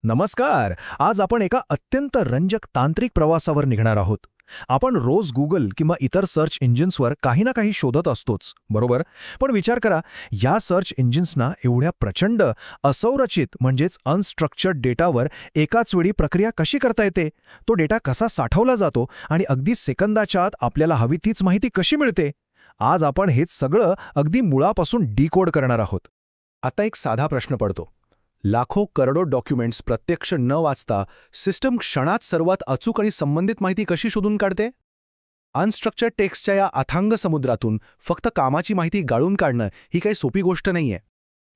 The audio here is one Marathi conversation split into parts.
नमस्कार. आज आपण एका अत्यंत रंजक तांत्रिक प्रवासावर निघणार आहोत. आपण रोज Google किंवा इतर सर्च इंजिन्सवर काही ना काही शोधत असतोच, बरोबर? पण विचार करा, या सर्च इंजिन्सना एवढ्या प्रचंड, असंरचित म्हणजेच अनस्ट्रक्चर्ड डेटावर एकाच वेळी प्रक्रिया कशी करता येते? तो डेटा कसा साठवला जातो आणि अगदी सेकंदाच्या आत आपल्याला हवी तीच माहिती कशी मिळते? आज आपण हेच सगळं अगदी मुळापासून डिकोड करणार आहोत. आता एक साधा प्रश्न पडतो. लाखो करोडो डॉक्युमेंट्स प्रत्यक्ष न वाचता सिस्टम क्षणात सर्वात अचूक आणि संबंधित माहिती कशी शोधून काढते? अनस्ट्रक्चर्ड टेक्स्टच्या या अथांग समुद्रातून फक्त कामाची माहिती गाळून काढणं ही काही सोपी गोष्ट नाहीये.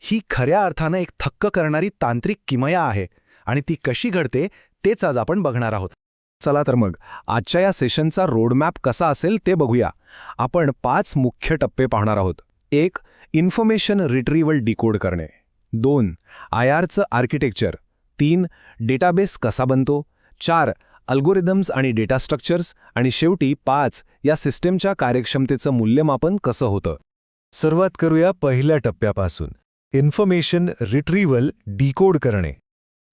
ही खऱ्या अर्थानं एक थक्क करणारी तांत्रिक किमया आहे आणि ती कशी घडते तेच आज आपण बघणार आहोत. चला तर मग आजच्या या सेशनचा रोडमॅप कसा असेल ते बघूया. आपण 5 मुख्य टप्पे पाहणार आहोत. 1. इन्फॉर्मेशन रिट्रीव्हल डिकोड करणे. 2. IRचं आर्किटेक्चर. 3. डेटाबेस कसा बनतो. 4. अल्गोरिदम्स आणि डेटा स्ट्रक्चर्स. आणि शेवटी 5. या सिस्टमच्या कार्यक्षमतेचं मूल्यमापन कसं होतं. सुरुवात करूया पहिल्या टप्प्यापासून. इन्फॉर्मेशन रिट्रीव्हल डिकोड करणे.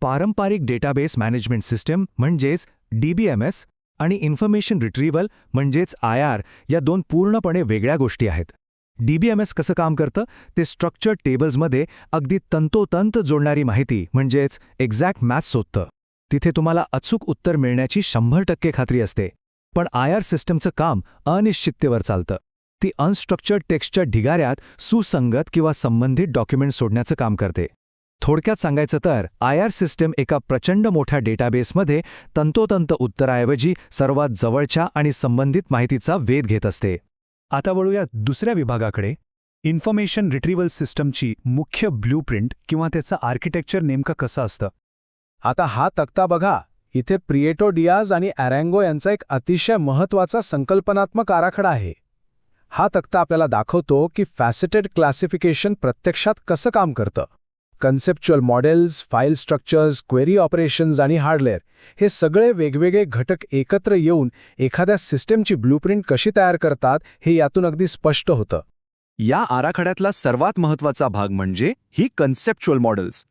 पारंपरिक डेटाबेस मॅनेजमेंट सिस्टम म्हणजेच DBMS आणि इन्फॉर्मेशन रिट्रीव्हल म्हणजेच IR या दोन पूर्णपणे वेगळ्या गोष्टी आहेत. DBMS कसं काम करतं ते स्ट्रक्चर्ड टेबल्समध्ये अगदी तंतोतंत जोडणारी माहिती म्हणजेच एक्झॅक्ट मॅच शोधतं. तिथे तुम्हाला अचूक उत्तर मिळण्याची 100% खात्री असते. पण IR सिस्टमचं काम अनिश्चिततेवर चालतं. ती अनस्ट्रक्चर्ड टेक्स्टच्या ढिगाऱ्यात सुसंगत किंवा संबंधित डॉक्युमेंट सोडण्याचं काम करते. थोडक्यात सांगायचं तर IR सिस्टम एका प्रचंड मोठ्या डेटाबेसमध्ये तंतोतंत उत्तराऐवजी सर्वात जवळच्या आणि संबंधित माहितीचा वेध घेत असते. आता वळूया दुसऱ्या विभागाकडे. इन्फॉर्मेशन रिट्रीव्हल सिस्टमची मुख्य ब्लूप्रिंट किंवा त्याचं आर्किटेक्चर नेमकं कसं असतं. आता हा तक्ता बघा. इथे प्रिएटो डियाज आणि अरँगो यांचा एक अतिशय महत्त्वाचा संकल्पनात्मक आराखडा आहे. हा तक्ता आपल्याला दाखवतो की फॅसेटेड क्लासिफिकेशन प्रत्यक्षात कसं काम करतं. Conceptual models, file structures, query operations आणि हार्डवेअर हे सगळे वेगवेगळे घटक एकत्र येऊन एखाद्या सिस्टमची ब्लूप्रिंट कशी तयार करतात हे यातून अगदी स्पष्ट होतं. या आराखड्यातला सर्वात महत्त्वाचा भाग म्हणजे ही कन्सेप्च्युअल मॉडेल्स.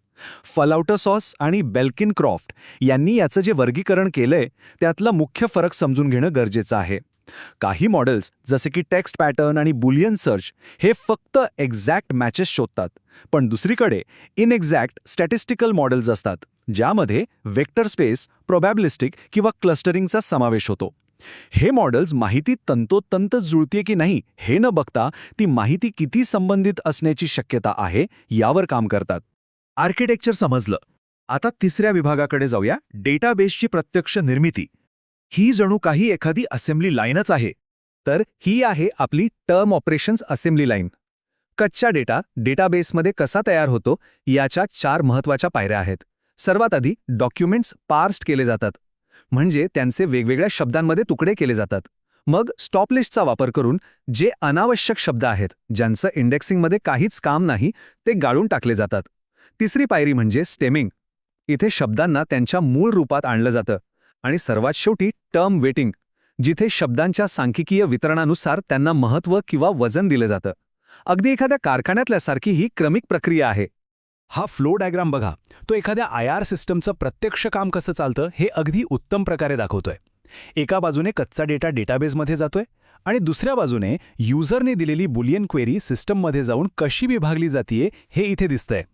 फलाउटसॉस आणि बेल्किन क्रॉफ्ट यांनी याचं जे वर्गीकरण केलंय त्यातला मुख्य फरक समजून घेणं गरजेचं आहे. काही मॉडेल्स जसे की टेक्स्ट पॅटर्न आणि बुलियन सर्च हे फक्त एक्झॅक्ट मॅचेस शोधतात, पण दुसरीकडे इनएक्झॅक्ट स्टॅटिस्टिकल मॉडेल्स असतात ज्यामध्ये वेक्टर स्पेस, प्रोबॅबिलिस्टिक किंवा क्लस्टरिंगचा समावेश होतो. हे मॉडेल्स माहिती तंतोतंत जुळते की नाही हे न बघता ती माहिती किती संबंधित असण्याची शक्यता आहे यावर काम करतात. आर्किटेक्चर समजलं. आता तिसऱ्या विभागाकडे जाऊया. डेटाबेसची प्रत्यक्ष निर्मिती. ही जणू काही एखादी असेंब्ली लाईनच आहे. तर ही आहे आपली टर्म ऑपरेशन्स असेंब्ली लाईन. कच्चा डेटा डेटाबेसमध्ये कसा तयार होतो याच्या 4 महत्त्वाच्या पायऱ्या आहेत. सर्वात आधी डॉक्युमेंट्स पार्स्ड केले जातात, म्हणजे त्यांचे वेगवेगळ्या शब्दांमध्ये तुकडे केले जातात. मग स्टॉप लिस्टचा वापर करून जे अनावश्यक शब्द आहेत, ज्यांचं इंडेक्सिंगमध्ये काहीच काम नाही, ते गाळून टाकले जातात. तिसरी पायरी म्हणजे स्टेमिंग. इथे शब्दांना त्यांच्या मूळ रूपात आणलं जातं. आणि सर्वात शेवटी टर्म वेटिंग, जिथे शब्दांच्या सांख्यिकीय वितरणानुसार त्यांना महत्त्व किंवा वजन दिलं जातं. अगदी एखाद्या कारखान्यातल्यासारखी ही क्रमिक प्रक्रिया आहे. हा फ्लो डायग्राम बघा. तो एखाद्या IR सिस्टमचं प्रत्यक्ष काम कसं चालतं हे अगदी उत्तम प्रकारे दाखवतोय. एका बाजूने कच्चा डेटा डेटाबेसमध्ये जातोय आणि दुसऱ्या बाजूने युजरने दिलेली बुलियन क्वेरी सिस्टममध्ये जाऊन कशी विभागली जातीये हे इथे दिसतंय.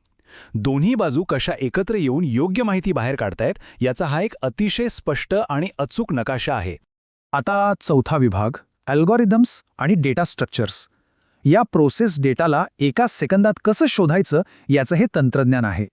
दोन्ही बाजू कशा एकत्र येऊन योग्य माहिती बाहेर काढतायत याचा हा एक अतिशय स्पष्ट आणि अचूक नकाशा आहे. आता चौथा विभाग, अल्गोरिदम्स आणि डेटा स्ट्रक्चर्स. या प्रोसेस डेटाला एका सेकंदात कसं शोधायचं याचं हे तंत्रज्ञान आहे.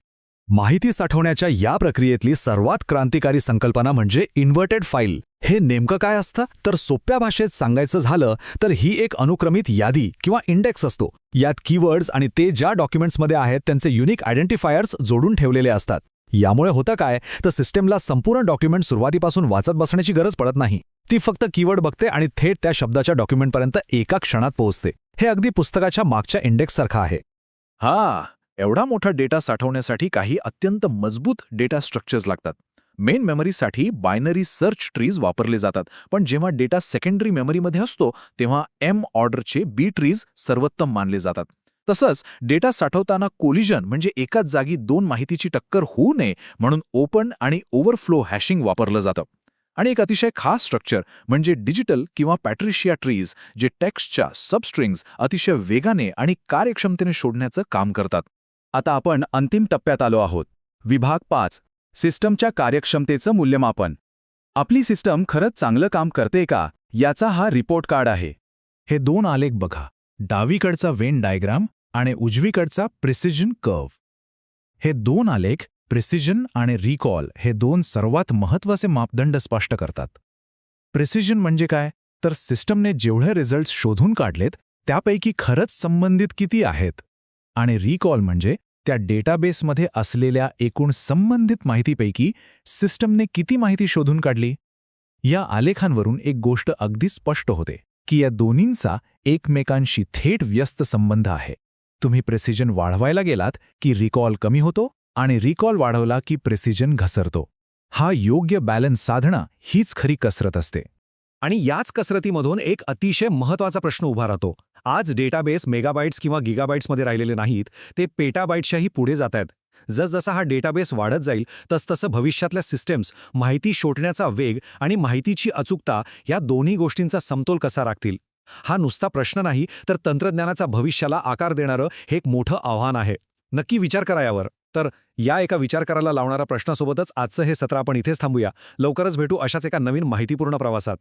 माहिती साठवण्याच्या या प्रक्रियेतली सर्वात क्रांतिकारी संकल्पना म्हणजे इन्व्हर्टेड फाईल. हे नेमकं काय असतं तर सोप्या भाषेत सांगायचं झालं तर ही एक अनुक्रमित यादी किंवा इंडेक्स असतो. यात कीवर्ड्स आणि ते ज्या डॉक्युमेंट्समध्ये आहेत त्यांचे युनिक आयडेंटिफायर्स जोडून ठेवलेले असतात. यामुळे होतं काय तर सिस्टमला संपूर्ण डॉक्युमेंट सुरुवातीपासून वाचत बसण्याची गरज पडत नाही. ती फक्त कीवर्ड बघते आणि थेट त्या शब्दाच्या डॉक्युमेंटपर्यंत एका क्षणात पोहोचते. हे अगदी पुस्तकाच्या मागच्या इंडेक्ससारखं आहे. एवढा मोठा डेटा साठवण्यासाठी काही अत्यंत मजबूत डेटा स्ट्रक्चर्स लागतात. मेन मेमरीसाठी बायनरी सर्च ट्रीज वापरले जातात, पण जेव्हा डेटा सेकंडरी मेमरीमध्ये असतो तेव्हा M ऑर्डरचे बी ट्रीज सर्वोत्तम मानले जातात. तसंच डेटा साठवताना कोलिजन म्हणजे एकाच जागी दोन माहितीची टक्कर होऊ नये म्हणून ओपन आणि ओव्हरफ्लो हॅशिंग वापरलं जातं. आणि एक अतिशय खास स्ट्रक्चर म्हणजे डिजिटल किंवा पॅट्रिशिया ट्रीज, जे टेक्स्टच्या सबस्ट्रिंग्स अतिशय वेगाने आणि कार्यक्षमतेने शोधण्याचं काम करतात. आता आपण अंतिम टप्प्यात आलो आहोत. विभाग 5. सिस्टमच्या कार्यक्षमतेचं मूल्यमापन. आपली सिस्टम खरंच चांगलं काम करते का याचा हा रिपोर्ट कार्ड आहे. हे दोन आलेख बघा, डावीकडचा वेन डायग्राम आणि उजवीकडचा प्रिसिजन कर्व. हे दोन आलेख प्रिसिजन आणि रिकॉल हे दोन सर्वात महत्त्वाचे मापदंड स्पष्ट करतात. प्रिसिजन म्हणजे काय, तर सिस्टमने जेवढे रिझल्ट्स शोधून काढलेत त्यापैकी खरंच संबंधित किती आहेत. आणि रिकॉल म्हणजे त्या डेटाबेसमध्ये असलेल्या एकूण संबंधित माहितीपैकी सिस्टमने किती माहिती शोधून काढली. या आलेखांवरून एक गोष्ट अगदी स्पष्ट होते की या दोन्हींचा एकमेकांशी थेट व्यस्त संबंध आहे. तुम्ही प्रिसिजन वाढवायला गेलात की रिकॉल कमी होतो आणि रिकॉल वाढवला की प्रिसिजन घसरतो. हा योग्य बॅलन्स साधणं हीच खरी कसरत असते. आणि याच कसरतीमधून एक अतिशय महत्त्वाचा प्रश्न उभा राहतो. आज डेटाबेस मेगाबाईट्स किंवा गिगाबाईट्समध्ये राहिलेले नाहीत, ते पेटाबाईट्सच्याही पुढे जात आहेत. जसजसा हा डेटाबेस वाढत जाईल तसतसं भविष्यातल्या सिस्टम्स माहिती शोधण्याचा वेग आणि माहितीची अचूकता या दोन्ही गोष्टींचा समतोल कसा राखतील. हा नुसता प्रश्न नाही, तर तंत्रज्ञानाचा भविष्याला आकार देणारं हे एक मोठं आव्हान आहे. नक्की विचार करा यावर. तर या एका विचार करायला लावणाऱ्या प्रश्नासोबतच आजचं हे सत्र आपण इथेच थांबूया. लवकरच भेटू अशाच एका नवीन माहितीपूर्ण प्रवासात.